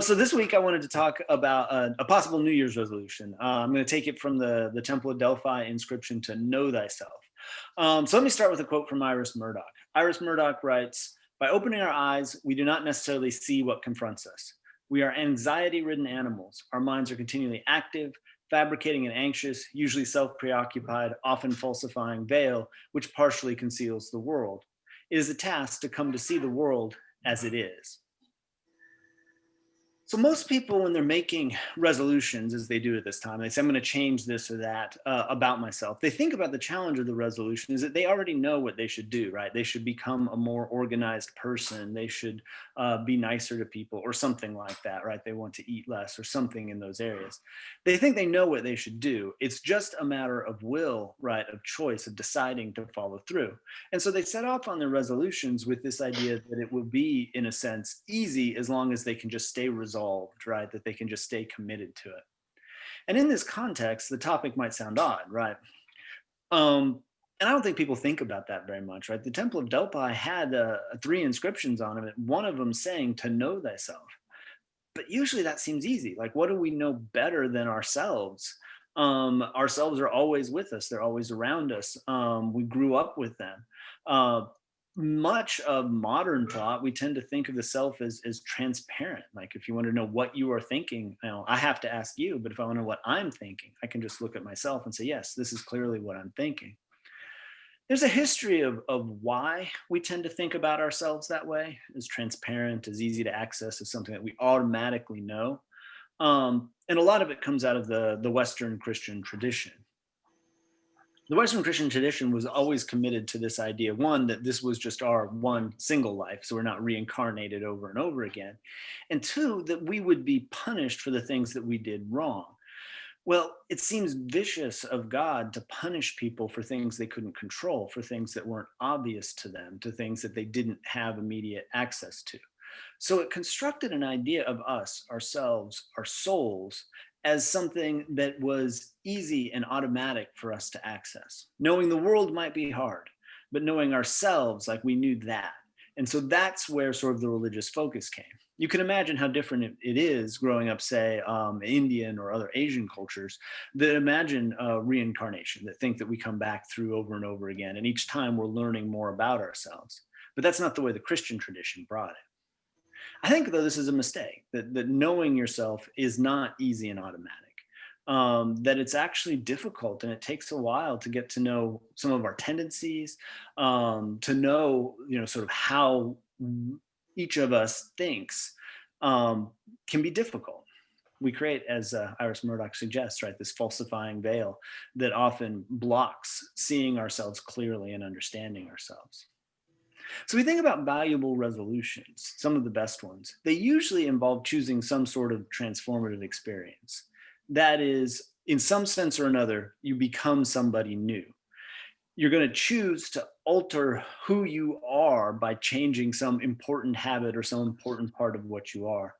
So this week I wanted to talk about a possible New Year's resolution. I'm going to take it from the Temple of Delphi inscription to know thyself. So let me start with a quote from Iris Murdoch. Iris Murdoch writes, "By opening our eyes, we do not necessarily see what confronts us. We are anxiety-ridden animals. Our minds are continually active, fabricating an anxious, usually self-preoccupied, often falsifying veil, which partially conceals the world. It is a task to come to see the world as it is." So most people, when they're making resolutions, as they do at this time, they say, "I'm going to change this or that about myself." They think about the challenge of the resolution is that they already know what they should do, right? They should become a more organized person. They should be nicer to people or something like that, right? They want to eat less or something in those areas. They think they know what they should do. It's just a matter of will, right? Of choice, of deciding to follow through. And so they set off on their resolutions with this idea that it will be, in a sense, easy as long as they can just stay resolved, right? That they can just stay committed to it. And in this context, the topic might sound odd, right? And I don't think people think about that very much, right? The Temple of Delphi had three inscriptions on it, one of them saying to know thyself. But usually that seems easy. Like, what do we know better than ourselves? Ourselves are always with us, they're always around us. We grew up with them. Uh, Much of modern thought, we tend to think of the self as transparent. Like, if you want to know what you are thinking, I have to ask you, but if I want to know what I'm thinking, I can just look at myself and say, yes, this is clearly what I'm thinking. There's a history of why we tend to think about ourselves that way, as transparent, as easy to access, as something that we automatically know. And a lot of it comes out of the Western Christian tradition. The Western Christian tradition was always committed to this idea, one, that this was just our one single life, so we're not reincarnated over and over again. And two, that we would be punished for the things that we did wrong. Well, it seems vicious of God to punish people for things they couldn't control, for things that weren't obvious to them, to things that they didn't have immediate access to. So it constructed an idea of us, ourselves, our souls, as something that was easy and automatic for us to access. Knowing the world might be hard, but knowing ourselves, like we knew that. And so that's where sort of the religious focus came. You can imagine how different it is growing up, say, Indian or other Asian cultures that imagine reincarnation, that think that we come back through over and over again. And each time we're learning more about ourselves. But that's not the way the Christian tradition brought it. I think, though, this is a mistake, that knowing yourself is not easy and automatic. That it's actually difficult and it takes a while to get to know some of our tendencies, to know, sort of how each of us thinks, can be difficult. We create, as Iris Murdoch suggests, right, this falsifying veil that often blocks seeing ourselves clearly and understanding ourselves. So we think about valuable resolutions, some of the best ones. They usually involve choosing some sort of transformative experience. That is, in some sense or another, you become somebody new. You're going to choose to alter who you are by changing some important habit or some important part of what you are.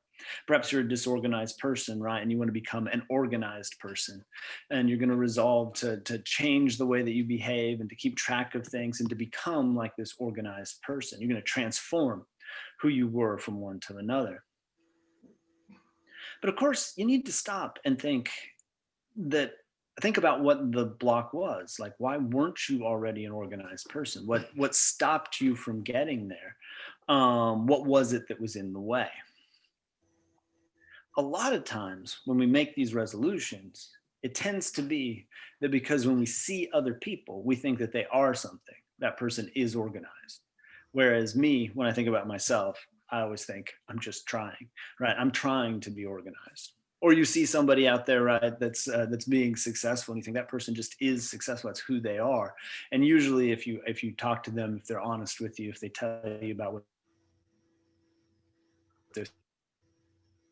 Perhaps you're a disorganized person, right? And you want to become an organized person. And you're going to resolve to change the way that you behave and to keep track of things and to become like this organized person. You're going to transform who you were from one to another. But of course, you need to stop and that think about what the block was. Like, why weren't you already an organized person? What stopped you from getting there? What was it that was in the way? A lot of times when we make these resolutions, it tends to be that because when we see other people, we think that they are something. That person is organized. Whereas me, when I think about myself, I always think I'm just trying, right? I'm trying to be organized. Or you see somebody out there, right, that's being successful, and you think that person just is successful. That's who they are. And usually, if you talk to them, if they're honest with you, if they tell you about what they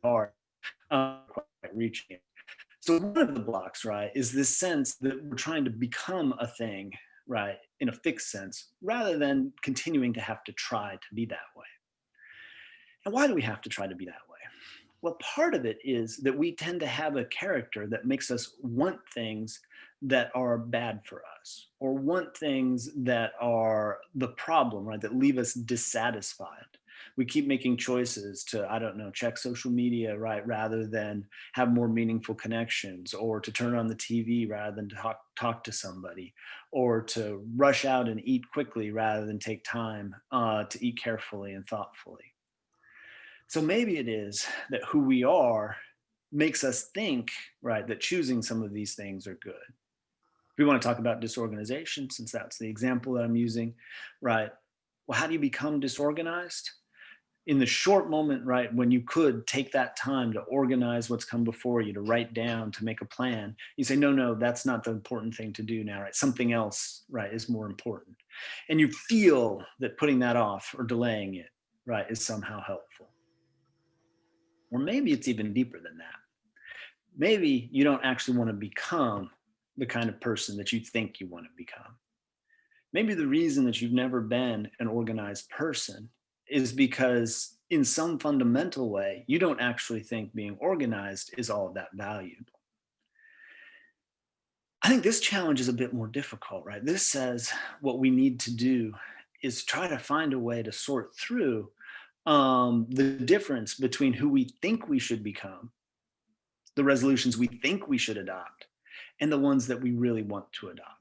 are, quite reaching it. So one of the blocks, right, is this sense that we're trying to become a thing, right, in a fixed sense, rather than continuing to have to try to be that way. And why do we have to try to be that way? Well, part of it is that we tend to have a character that makes us want things that are bad for us, or want things that are the problem, right, that leave us dissatisfied. We keep making choices to, I don't know, check social media, right, rather than have more meaningful connections, or to turn on the TV rather than to talk to somebody, or to rush out and eat quickly rather than take time to eat carefully and thoughtfully. So maybe it is that who we are makes us think, right, that choosing some of these things are good. If we want to talk about disorganization, since that's the example that I'm using, right? Well, how do you become disorganized? In the short moment, right, when you could take that time to organize what's come before you, to write down, to make a plan, you say, no, no, that's not the important thing to do now, right? Something else, right, is more important. And you feel that putting that off or delaying it, right, is somehow helpful. Or maybe it's even deeper than that. Maybe you don't actually want to become the kind of person that you think you want to become. Maybe the reason that you've never been an organized person is because, in some fundamental way, you don't actually think being organized is all that valuable. I think this challenge is a bit more difficult, right? This says what we need to do is try to find a way to sort through the difference between who we think we should become, the resolutions we think we should adopt, and the ones that we really want to adopt.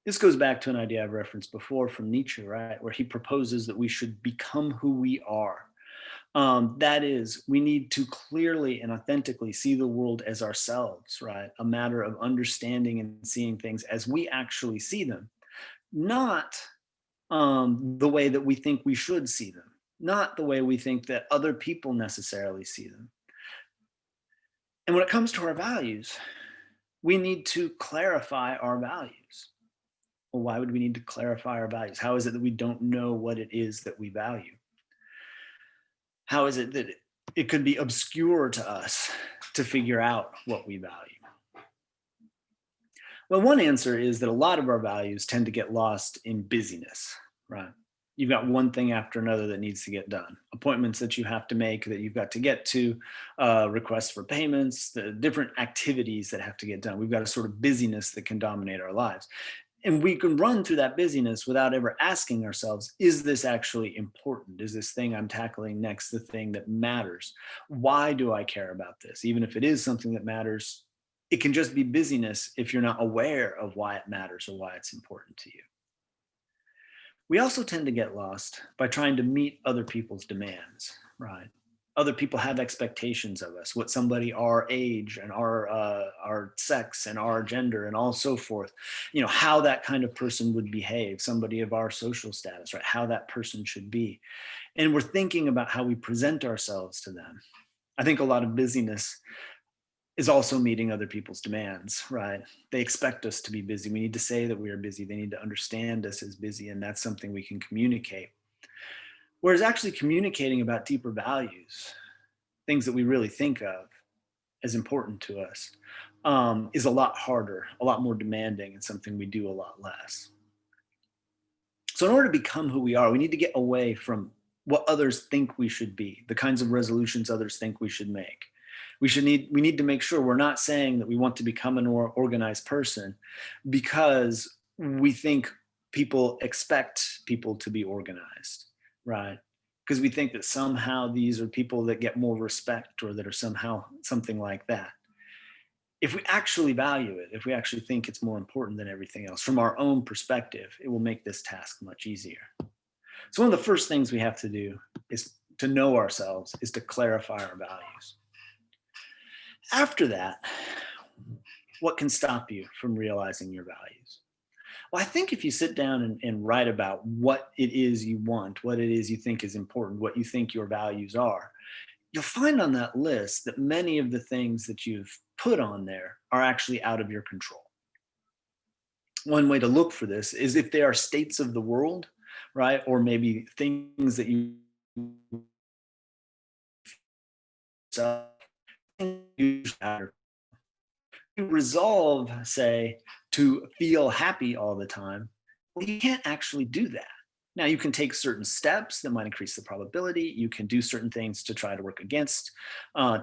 This goes back to an idea I've referenced before from Nietzsche, right? Where he proposes that we should become who we are. That is, we need to clearly and authentically see the world as ourselves, right? A matter of understanding and seeing things as we actually see them, not the way that we think we should see them, not the way we think that other people necessarily see them. And when it comes to our values, we need to clarify our values. Well, why would we need to clarify our values? How is it that we don't know what it is that we value? How is it that it could be obscure to us to figure out what we value? Well, one answer is that a lot of our values tend to get lost in busyness, right? You've got one thing after another that needs to get done, appointments that you have to make, that you've got to get to, requests for payments, the different activities that have to get done. We've got a sort of busyness that can dominate our lives. And we can run through that busyness without ever asking ourselves, is this actually important? Is this thing I'm tackling next the thing that matters? Why do I care about this? Even if it is something that matters, it can just be busyness if you're not aware of why it matters or why it's important to you. We also tend to get lost by trying to meet other people's demands, right? Other people have expectations of us, what somebody our age and our sex and our gender and all so forth, how that kind of person would behave, somebody of our social status, right? How that person should be. And we're thinking about how we present ourselves to them. I think a lot of busyness is also meeting other people's demands, right? They expect us to be busy. We need to say that we are busy. They need to understand us as busy, and that's something we can communicate. Whereas actually communicating about deeper values, things that we really think of as important to us, is a lot harder, a lot more demanding, and something we do a lot less. So, in order to become who we are, we need to get away from what others think we should be, the kinds of resolutions others think we should make. We need to make sure we're not saying that we want to become an organized person because we think people expect people to be organized, right? Because we think that somehow these are people that get more respect or that are somehow something like that. If we actually value it, if we actually think it's more important than everything else, from our own perspective, it will make this task much easier. So one of the first things we have to do is to know ourselves, is to clarify our values. After that, what can stop you from realizing your values? Well, I think if you sit down and write about what it is you want, what it is you think is important, what you think your values are, you'll find on that list that many of the things that you've put on there are actually out of your control. One way to look for this is if they are states of the world, right? Or maybe things that you resolve, say, to feel happy all the time. Well, you can't actually do that. Now, you can take certain steps that might increase the probability. You can do certain things to try to work against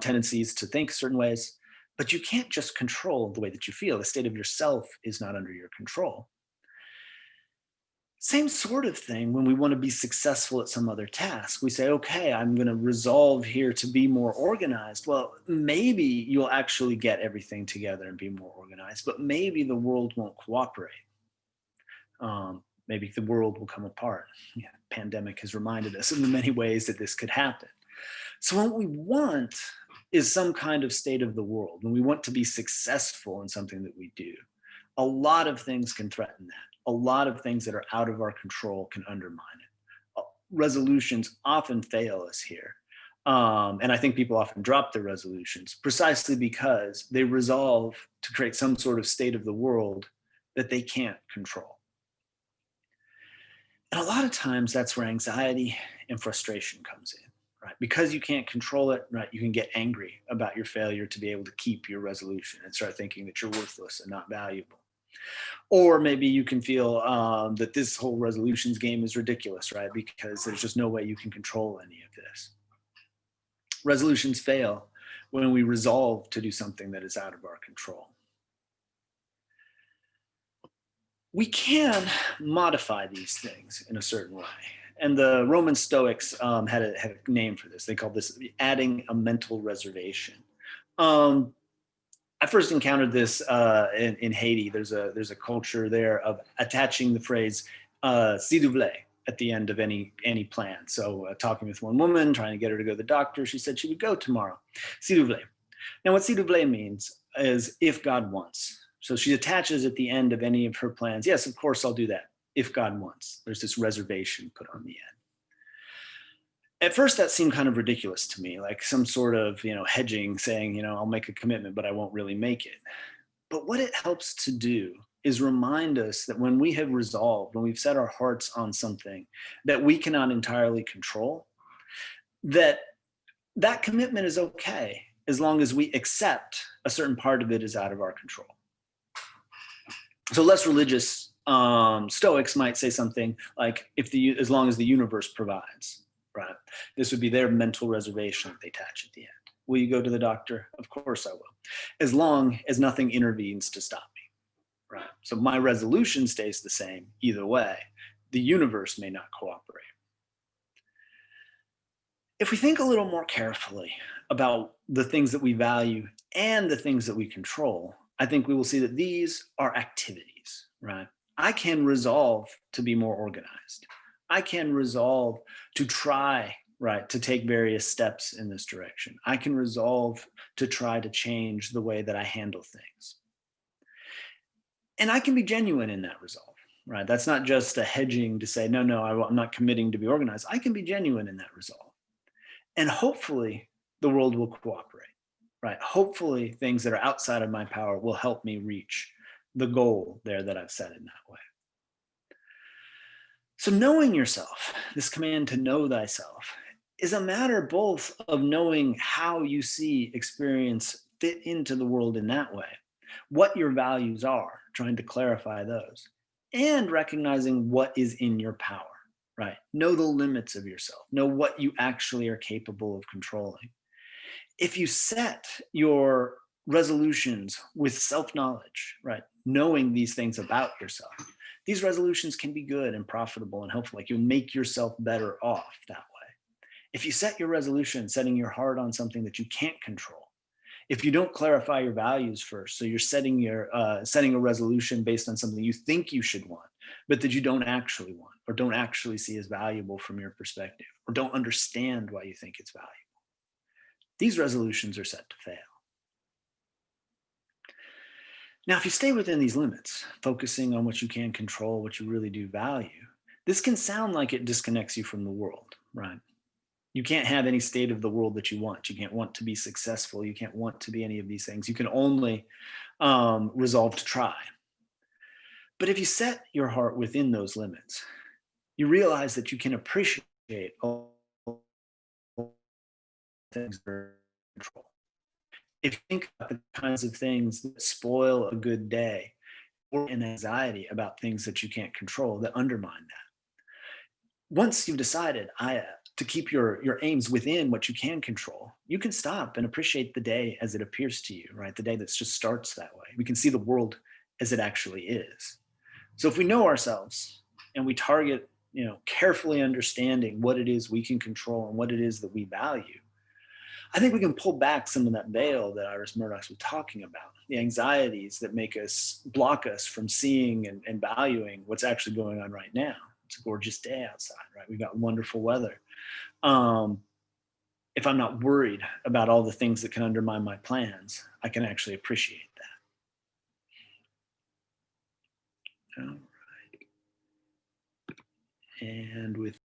tendencies to think certain ways, but you can't just control the way that you feel. The state of yourself is not under your control. Same sort of thing when we want to be successful at some other task. We say, okay, I'm going to resolve here to be more organized. Well, maybe you'll actually get everything together and be more organized, but maybe the world won't cooperate. Maybe the world will come apart. Yeah, pandemic has reminded us in the many ways that this could happen. So what we want is some kind of state of the world. When we want to be successful in something that we do, a lot of things can threaten that. A lot of things that are out of our control can undermine it. Resolutions often fail us here. And I think people often drop their resolutions precisely because they resolve to create some sort of state of the world that they can't control. And a lot of times that's where anxiety and frustration comes in, right? Because you can't control it, right? You can get angry about your failure to be able to keep your resolution and start thinking that you're worthless and not valuable. Or maybe you can feel that this whole resolutions game is ridiculous, right? Because there's just no way you can control any of this. Resolutions fail when we resolve to do something that is out of our control. We can modify these things in a certain way. And the Roman Stoics had a name for this. They called this adding a mental reservation. Um, I first encountered this in Haiti. There's a culture there of attaching the phrase "s'il vous plaît" at the end of any plan. So talking with one woman, trying to get her to go to the doctor, she said she would go tomorrow. "S'il vous plaît." Now, what "s'il vous plaît" means is if God wants. So she attaches at the end of any of her plans. Yes, of course I'll do that if God wants. There's this reservation put on the end. At first that seemed kind of ridiculous to me, like some sort of, hedging, saying, I'll make a commitment, but I won't really make it. But what it helps to do is remind us that when we have resolved, when we've set our hearts on something that we cannot entirely control, that that commitment is okay as long as we accept a certain part of it is out of our control. So less religious Stoics might say something like, as long as the universe provides, right? This would be their mental reservation that they attach at the end. Will you go to the doctor? Of course I will, as long as nothing intervenes to stop me, right? So my resolution stays the same either way. The universe may not cooperate. If we think a little more carefully about the things that we value and the things that we control, I think we will see that these are activities, right? I can resolve to be more organized. I can resolve to try, right, to take various steps in this direction. I can resolve to try to change the way that I handle things. And I can be genuine in that resolve, right? That's not just a hedging to say, no, I'm not committing to be organized. I can be genuine in that resolve. And hopefully the world will cooperate, right? Hopefully things that are outside of my power will help me reach the goal there that I've set in that way. So knowing yourself, this command to know thyself, is a matter both of knowing how you see experience fit into the world in that way, what your values are, trying to clarify those, and recognizing what is in your power, right? Know the limits of yourself, know what you actually are capable of controlling. If you set your resolutions with self-knowledge, right, knowing these things about yourself, these resolutions can be good and profitable and helpful. Like you'll make yourself better off that way. If you set your resolution, setting your heart on something that you can't control, if you don't clarify your values first, so you're setting a resolution based on something you think you should want, but that you don't actually want, or don't actually see as valuable from your perspective, or don't understand why you think it's valuable, these resolutions are set to fail. Now, if you stay within these limits, focusing on what you can control, what you really do value, this can sound like it disconnects you from the world, right? You can't have any state of the world that you want. You can't want to be successful. You can't want to be any of these things. You can only resolve to try. But if you set your heart within those limits, you realize that you can appreciate all things that are in control. If you think about the kinds of things that spoil a good day, or an anxiety about things that you can't control that undermine that. Once you've decided to keep your aims within what you can control, you can stop and appreciate the day as it appears to you, right? The day that just starts that way. We can see the world as it actually is. So if we know ourselves, and we target, carefully understanding what it is we can control and what it is that we value, I think we can pull back some of that veil that Iris Murdoch's was talking about, the anxieties that make us block us from seeing and valuing what's actually going on right now. It's a gorgeous day outside, right? We've got wonderful weather. Um, if I'm not worried about all the things that can undermine my plans, I can actually appreciate that. And with